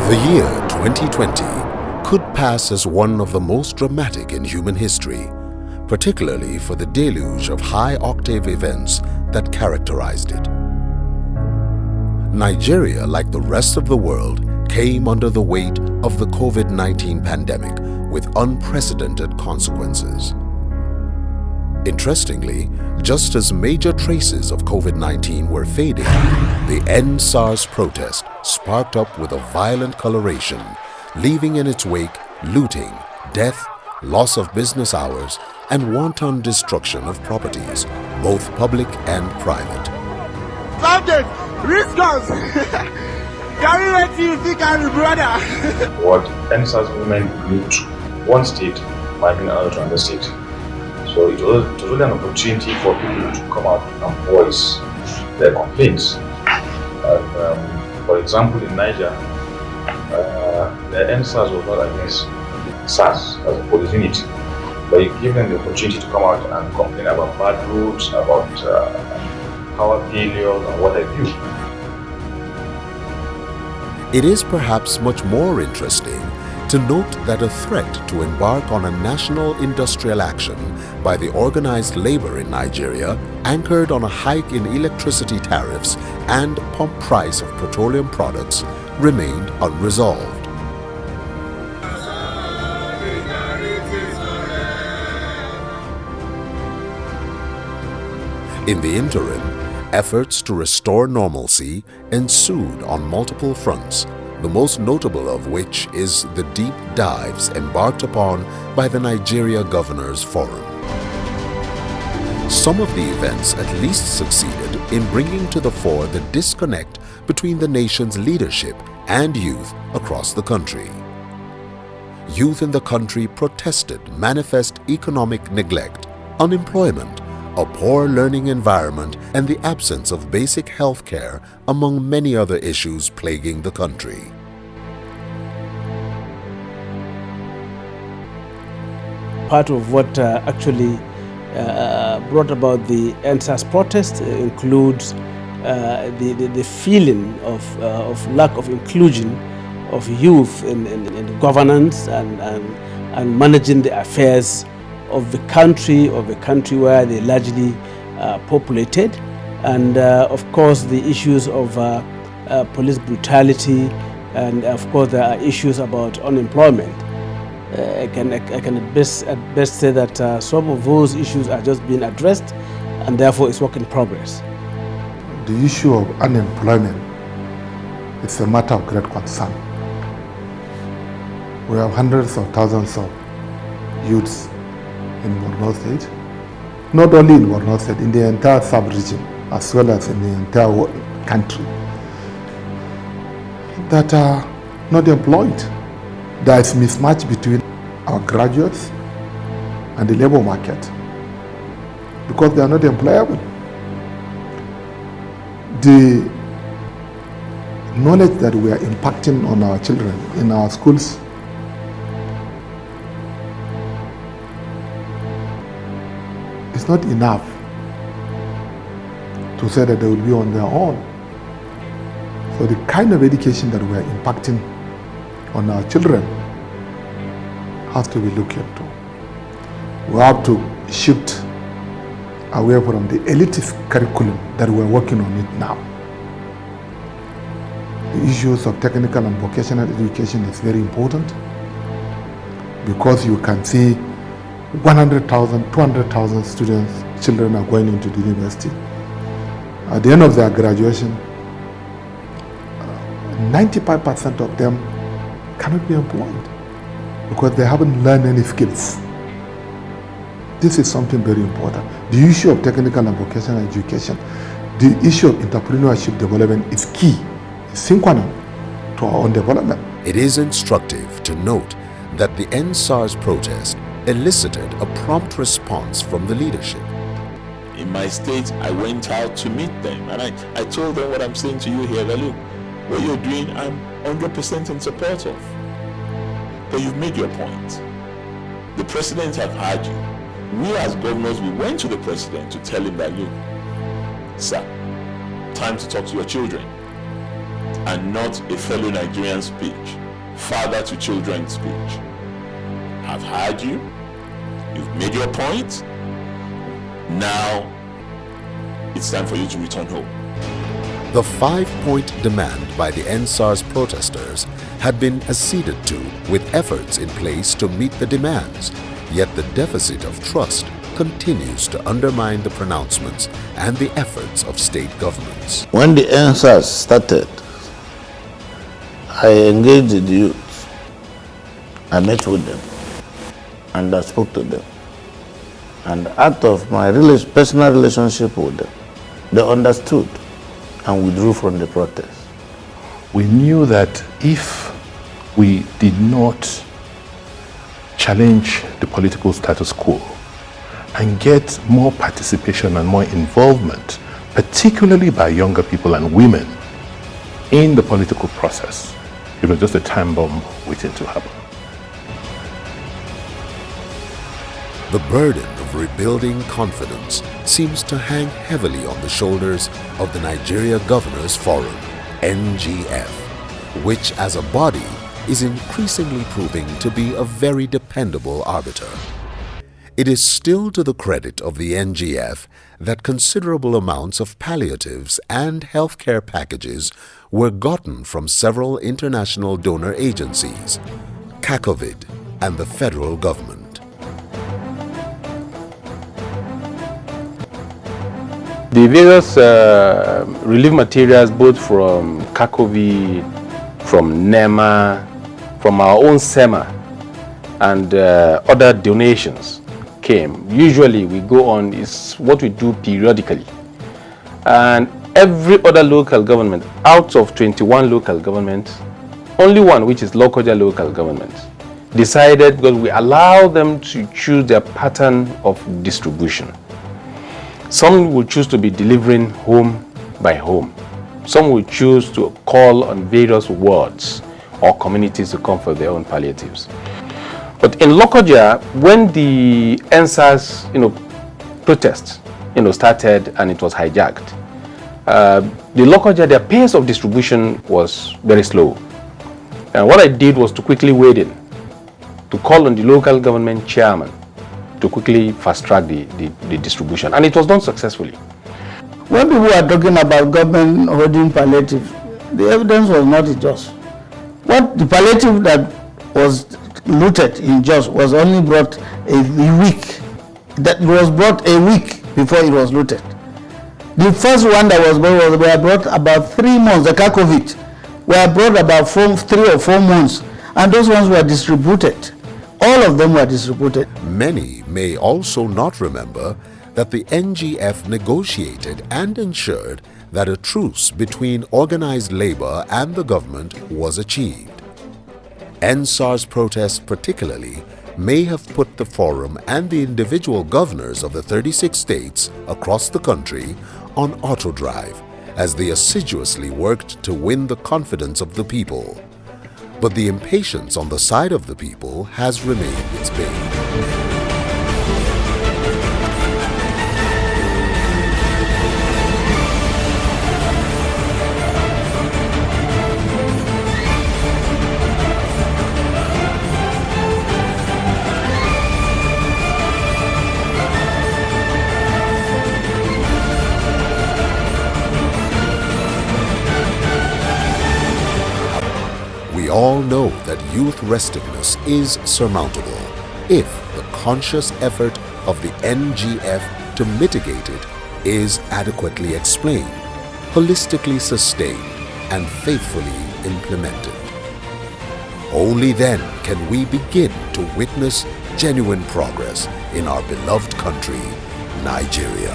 The year 2020 could pass as one of the most dramatic in human history, particularly for the deluge of high-octave events that characterized it. Nigeria, like the rest of the world, came under the weight of the COVID-19 pandemic with unprecedented consequences. Interestingly, just as major traces of COVID-19 were fading, the End SARS protest sparked up with a violent coloration, leaving in its wake looting, death, loss of business hours, and wanton destruction of properties, both public and private. Subject, risk us! Carry what you think, carry brother! What End SARS movement looked one state might be another to another state. So it was really an opportunity for people to come out and voice their complaints. For example, in Niger, the End SARS was not against SARS as a police unit, but it gave them the opportunity to come out and complain about bad roads, about power failures, and what have you. It is perhaps much more interesting to note that a threat to embark on a national industrial action by the organized labor in Nigeria, anchored on a hike in electricity tariffs and pump price of petroleum products, remained unresolved. In the interim, efforts to restore normalcy ensued on multiple fronts, the most notable of which is the deep dives embarked upon by the Nigerian Governors Forum. Some of the events at least succeeded in bringing to the fore the disconnect between the nation's leadership and youth across the country. Youth in the country protested manifest economic neglect, unemployment, a poor learning environment, and the absence of basic health care, among many other issues plaguing the country. Part of what actually brought about the End SARS protest includes the feeling of lack of inclusion of youth in governance and managing the affairs of the country where they largely populated, and of course the issues of police brutality, and of course there are issues about unemployment. I can at best say that some of those issues are just being addressed, and therefore it's work in progress. The issue of unemployment is a matter of great concern. We have hundreds of thousands of youths in Borno State, not only in Borno State, in the entire sub-region, as well as in the entire country, that are not employed. There is mismatch between our graduates and the labor market because they are not employable. The knowledge that we are impacting on our children in our schools is not enough to say that they will be on their own. So the kind of education that we are impacting on our children has to be looked into. We have to shift away from the elitist curriculum that we are working on it now. The issues of technical and vocational education is very important because you can see 100,000, 200,000 students, children are going into the university. At the end of their graduation, 95% of them cannot be employed because they haven't learned any skills. This is something very important. The issue of technical and vocational education, the issue of entrepreneurship development is key, is sine qua non to our own development. It is instructive to note that the End SARS protest elicited a prompt response from the leadership. In my state, I went out to meet them and I told them what I'm saying to you here, that look, what you're doing, I'm 100% in support of. But you've made your point. The president have heard you. We as governors, we went to the president to tell him that, look, sir, time to talk to your children. and not a fellow Nigerian speech, father to children speech. I've heard you. You've made your point. Now it's time for you to return home. The 5-point demand by the NSAS protesters had been acceded to with efforts in place to meet the demands, yet the deficit of trust continues to undermine the pronouncements and the efforts of state governments. When the NSAS started, I engaged the youth. I met with them and I spoke to them. And out of my personal relationship with them, they understood and withdrew from the protest. We knew that if we did not challenge the political status quo and get more participation and more involvement, particularly by younger people and women, in the political process, it was just a time bomb waiting to happen. The burden of rebuilding confidence seems to hang heavily on the shoulders of the Nigerian Governors Forum, NGF, which as a body is increasingly proving to be a very dependable arbiter. It is still to the credit of the NGF that considerable amounts of palliatives and healthcare packages were gotten from several international donor agencies, CACOVID, and the federal government. The various relief materials, both from CACOVID, from NEMA, from our own SEMA, and other donations came. Usually we go on, is what we do periodically. And every other local government, out of 21 local governments, only one, which is Lokoja local government, decided, because we allow them to choose their pattern of distribution. Some will choose to be delivering home by home. Some will choose to call on various wards or communities to come for their own palliatives. But in Lokoja, when the NSAS, protest, started and it was hijacked, the Lokoja, their pace of distribution was very slow. And what I did was to quickly wade in, to call on the local government chairman to quickly fast-track the distribution, and it was done successfully. When people are talking about government holding palliative, the evidence was not in Jos. What the palliative that was looted in Jos was only brought a week. That was brought a week before it was looted. The first one that was brought about 3 months. The CACOVID were brought about 3 or 4 months, and those ones were distributed. All of them were distributed. Many may also not remember that the NGF negotiated and ensured that a truce between organized labor and the government was achieved. NSAS protests particularly may have put the forum and the individual governors of the 36 states across the country on autodrive as they assiduously worked to win the confidence of the people. But the impatience on the side of the people has remained its bane. We all know that youth restiveness is surmountable if the conscious effort of the NGF to mitigate it is adequately explained, holistically sustained, and faithfully implemented. Only then can we begin to witness genuine progress in our beloved country, Nigeria.